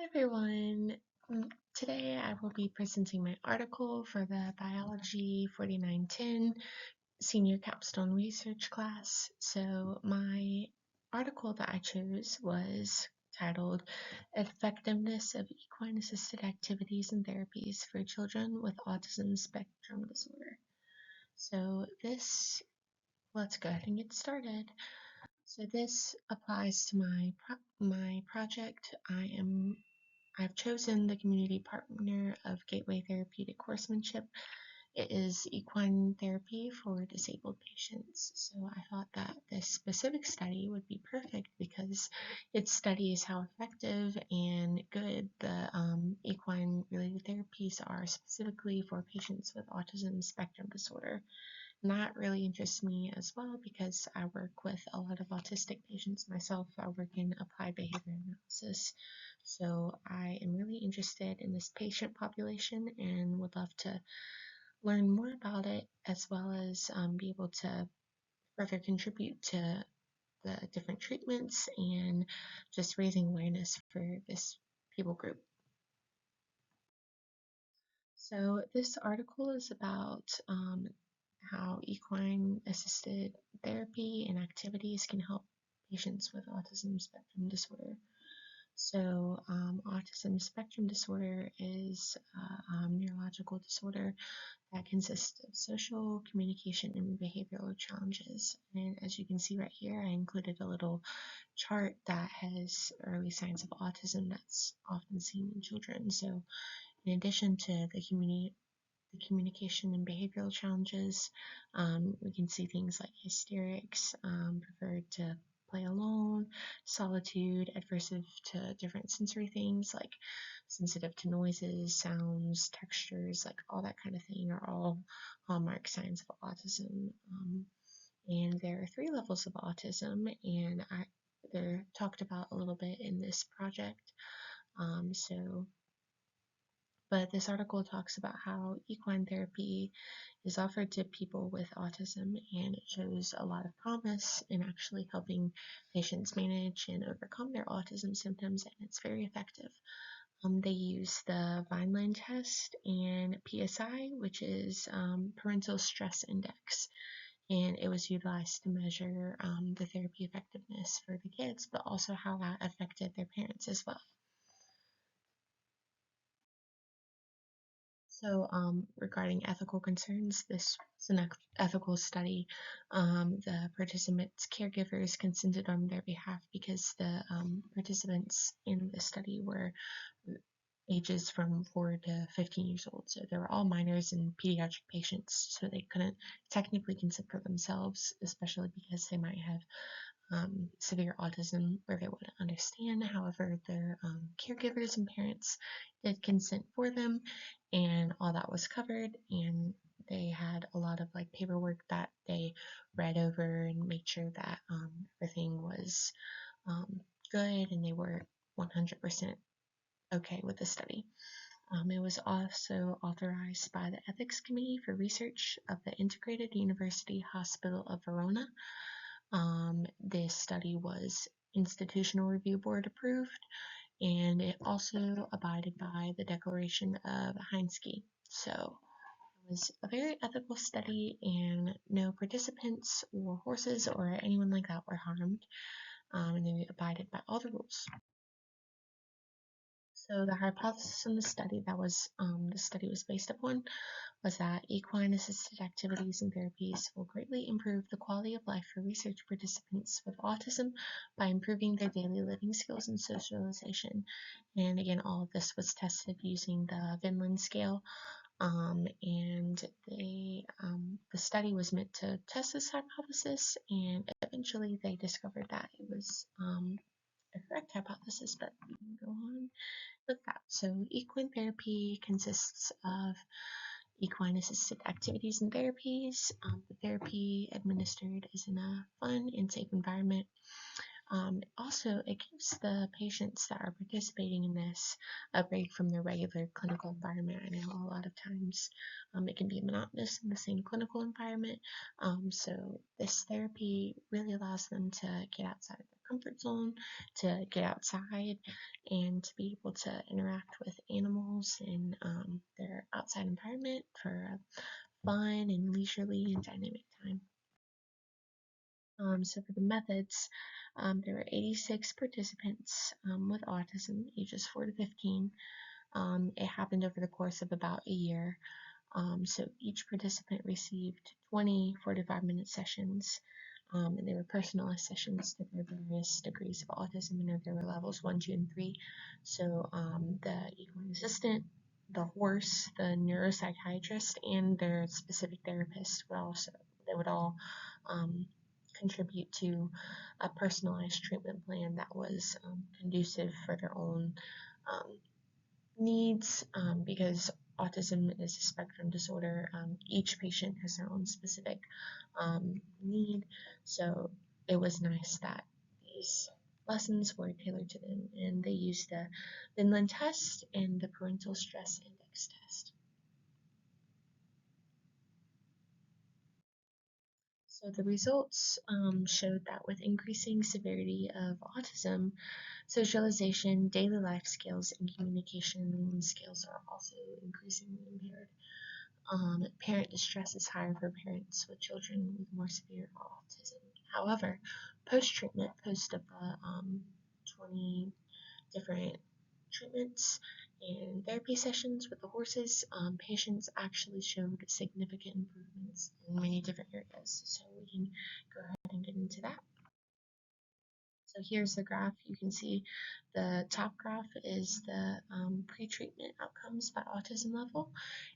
Hi everyone. Today I will be presenting my article for the Biology 4910 Senior Capstone Research class. So my article that I chose was titled Effectiveness of Equine Assisted Activities and Therapies for Children with Autism Spectrum Disorder. So let's go ahead and get started. So this applies to my project. I've chosen the community partner of Gateway Therapeutic Horsemanship. It is equine therapy for disabled patients. So I thought that this specific study would be perfect because it studies how effective and good the equine related therapies are specifically for patients with autism spectrum disorder. And that really interests me as well because I work with a lot of autistic patients myself. I work in applied behavior analysis. So I am really interested in this patient population and would love to learn more about it as well as be able to further contribute to the different treatments and just raising awareness for this people group. So this article is about how equine assisted therapy and activities can help patients with autism spectrum disorder. So autism spectrum disorder is a neurological disorder that consists of social, communication, and behavioral challenges. And as you can see right here, I included a little chart that has early signs of autism that's often seen in children. So in addition to the communication and behavioral challenges, we can see things like hysterics, preferred to play alone, solitude, adversive to different sensory things like sensitive to noises, sounds, textures, like all that kind of thing are all hallmark signs of autism. And there are 3 levels of autism, and they're talked about a little bit in this project. But this article talks about how equine therapy is offered to people with autism, and it shows a lot of promise in actually helping patients manage and overcome their autism symptoms, and it's very effective. They use the Vineland test and PSI, which is parental stress index, and it was utilized to measure the therapy effectiveness for the kids, but also how that affected their parents as well. So, regarding ethical concerns, this is an ethical study. The participants' caregivers consented on their behalf because the participants in the study were ages from 4 to 15 years old. So they were all minors and pediatric patients, so they couldn't technically consent for themselves, especially because they might have severe autism where they wouldn't understand. However, their caregivers and parents did consent for them, and all that was covered. And they had a lot of like paperwork that they read over and made sure that everything was good, and they were 100% okay with the study. It was also authorized by the Ethics Committee for Research of the Integrated University Hospital of Verona. This study was Institutional Review Board approved, and it also abided by the Declaration of Heinsky. So it was a very ethical study, and no participants or horses or anyone like that were harmed, and they abided by all the rules. So the hypothesis in the study was based upon was that equine-assisted activities and therapies will greatly improve the quality of life for research participants with autism by improving their daily living skills and socialization. And again, all of this was tested using the Vineland scale, and the study was meant to test this hypothesis, and eventually they discovered that it was a correct hypothesis, but we can go on with that. So equine therapy consists of equine-assisted activities and therapies. The therapy administered is in a fun and safe environment. Also, it gives the patients that are participating in this a break from their regular clinical environment. I know a lot of times it can be monotonous in the same clinical environment. So this therapy really allows them to get outside of their comfort zone, to get outside, and to be able to interact with animals in their outside environment for a fun and leisurely and dynamic time. So for the methods, there were 86 participants with autism, ages 4 to 15. It happened over the course of about a year. So each participant received 20 45-minute sessions, and they were personalized sessions to their various degrees of autism, and there were levels 1, 2, and 3. So the equine assistant, the horse, the neuropsychiatrist, and their specific therapist would all contribute to a personalized treatment plan that was conducive for their own um, needs, because autism is a spectrum disorder. Each patient has their own specific need, so it was nice that these lessons were tailored to them, and they used the Vinland test and the parental stress index test. So the results showed that with increasing severity of autism, socialization, daily life skills, and communication skills are also increasingly impaired. Parent distress is higher for parents with children with more severe autism. However, post-treatment, post of the 20 different treatments and therapy sessions with the horses, patients actually showed significant improvements in many different areas. So we can go ahead and get into that. So here's the graph. You can see the top graph is the pre-treatment outcomes by autism level,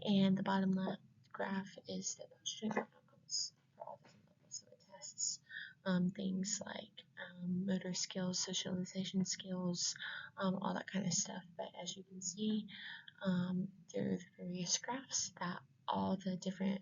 and the bottom left graph is the post-treatment outcomes for autism level. So it tests things like motor skills, socialization skills, all that kind of stuff. But as you can see, there are various graphs that all the different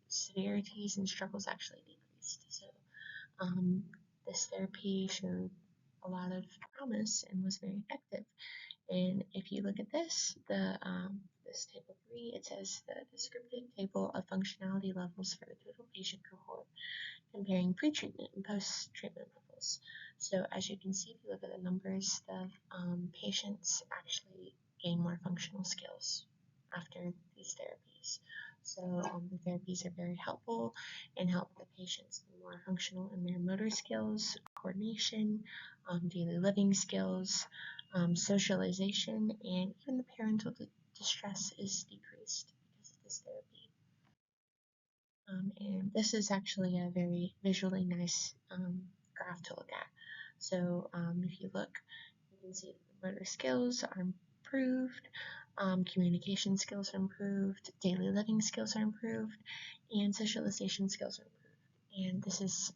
severities and struggles actually decreased. So um, this therapy showed a lot of promise and was very effective. And if you look at this table 3, it says the descriptive table of functionality levels for the total patient cohort, comparing pre-treatment and post-treatment levels. So as you can see, if you look at the numbers, the patients actually gain more functional skills after these therapies. So the therapies are very helpful and help the patients be more functional in their motor skills, coordination, daily living skills, socialization, and even the parental distress is decreased because of this therapy. And this is actually a very visually nice graph to look at. So if you look, you can see the motor skills are improved, communication skills are improved, daily living skills are improved, and socialization skills are improved. And this is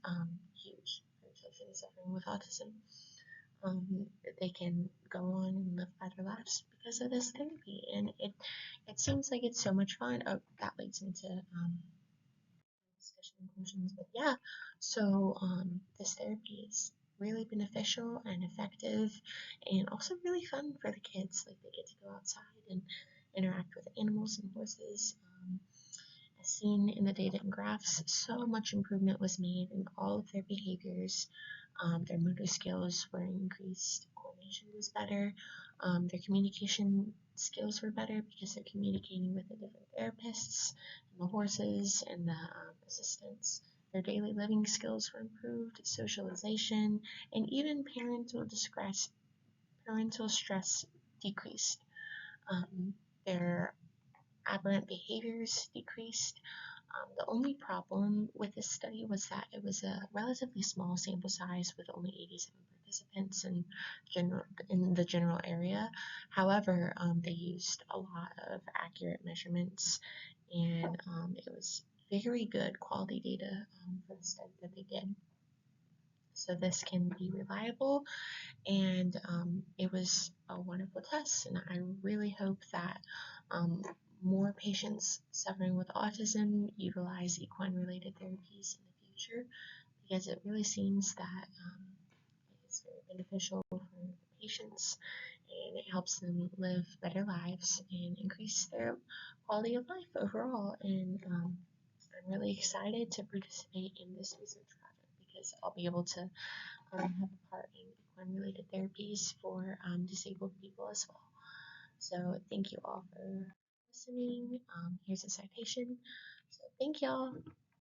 huge for children suffering with autism. They can go on and live better lives because of this therapy, and it seems like it's so much fun. Oh, that leads into discussion conclusions, but yeah, so this therapy is really beneficial and effective, and also really fun for the kids. Like, they get to go outside and interact with animals and horses. As seen in the data and graphs, so much improvement was made in all of their behaviors. Their motor skills were increased, coordination was better, their communication skills were better because they're communicating with the different therapists and the horses and the assistants. Their daily living skills were improved, socialization, and even parental stress decreased. Their aberrant behaviors decreased. The only problem with this study was that it was a relatively small sample size with only 87 participants in the general area. However, they used a lot of accurate measurements, and it was very good quality data for the study that they did. So this can be reliable, and it was a wonderful test, and I really hope that more patients suffering with autism utilize equine related therapies in the future, because it really seems that it's very beneficial for the patients and it helps them live better lives and increase their quality of life overall. And I'm really excited to participate in this research project because I'll be able to have a part in equine related therapies for disabled people as well. So thank you all for listening. Here's a citation. So thank y'all.